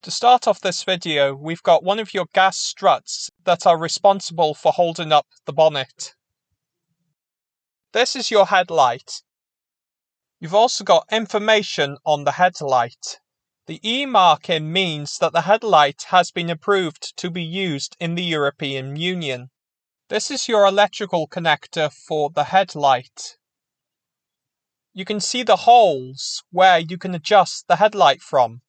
To start off this video, we've got one of your gas struts that are responsible for holding up the bonnet. This is your headlight. You've also got information on the headlight. The E marking means that the headlight has been approved to be used in the European Union. This is your electrical connector for the headlight. You can see the holes where you can adjust the headlight from.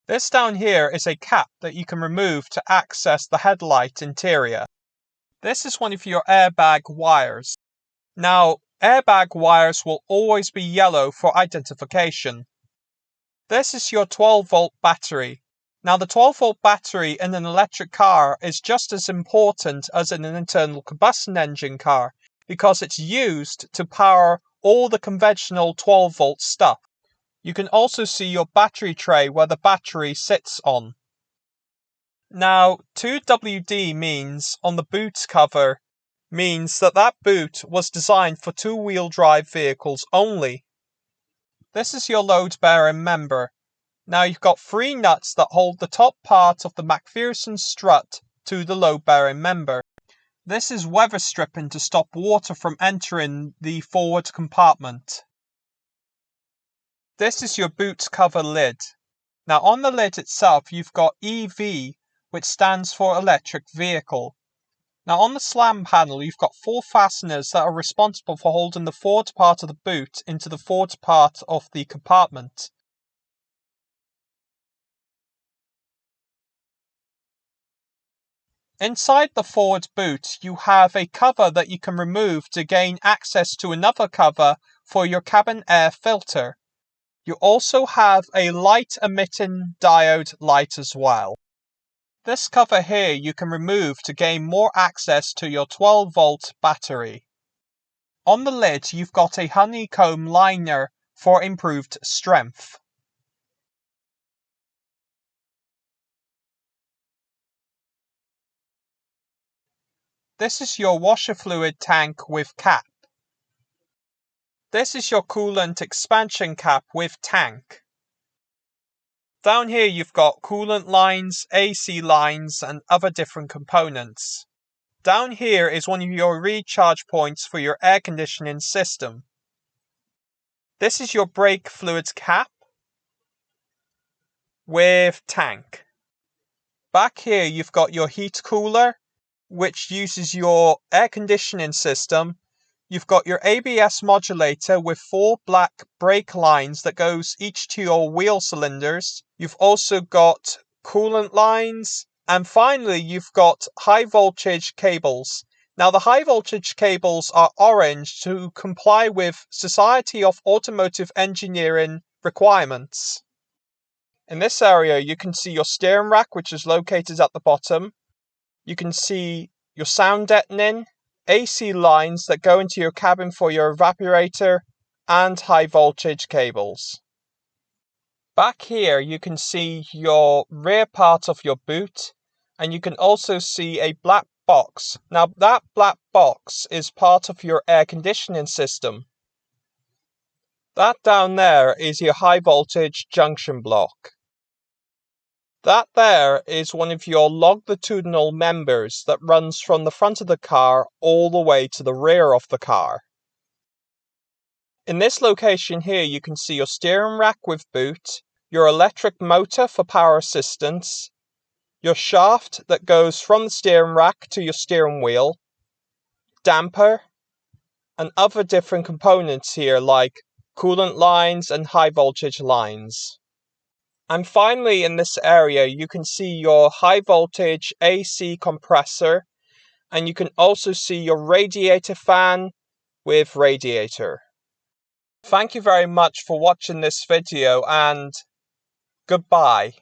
This down here is a cap that you can remove to access the headlight interior. This is one of your airbag wires. Now, airbag wires will always be yellow for identification. This is your 12-volt battery. Now, the 12-volt battery in an electric car is just as important as in an internal combustion engine car because it's used to power all the conventional 12-volt stuff. You can also see your battery tray where the battery sits on. Now, 2WD means on the boot cover means that boot was designed for two-wheel drive vehicles only. This is your load-bearing member. Now you've got 3 nuts that hold the top part of the MacPherson strut to the load-bearing member. This is weather stripping to stop water from entering the forward compartment. This is your boot cover lid. Now on the lid itself you've got EV, which stands for electric vehicle. Now on the slam panel you've got 4 fasteners that are responsible for holding the forward part of the boot into the forward part of the compartment. Inside the forward boot you have a cover that you can remove to gain access to another cover for your cabin air filter. You also have a light emitting diode light as well. This cover here you can remove to gain more access to your 12-volt battery. On the lid you've got a honeycomb liner for improved strength. This is your washer fluid tank with cap. This is your coolant expansion cap with tank. Down here you've got coolant lines, AC lines and other different components. Down here is one of your recharge points for your air conditioning system. This is your brake fluid cap with tank. Back here you've got your heat cooler, which uses your air conditioning system. You've got your ABS modulator with 4 black brake lines that goes each to your wheel cylinders. You've also got coolant lines. And finally, you've got high voltage cables. Now, the high voltage cables are orange to comply with Society of Automotive Engineering requirements. In this area, you can see your steering rack, which is located at the bottom. You can see your sound deadening, AC lines that go into your cabin for your evaporator, and high voltage cables. Back here you can see your rear part of your boot, and you can also see a black box. Now that black box is part of your air conditioning system. That down there is your high voltage junction block. That there is one of your longitudinal members that runs from the front of the car all the way to the rear of the car. In this location here you can see your steering rack with boot, your electric motor for power assistance, your shaft that goes from the steering rack to your steering wheel, damper, and other different components here like coolant lines and high voltage lines. And finally in this area you can see your high voltage AC compressor, and you can also see your radiator fan with radiator. Thank you very much for watching this video and goodbye.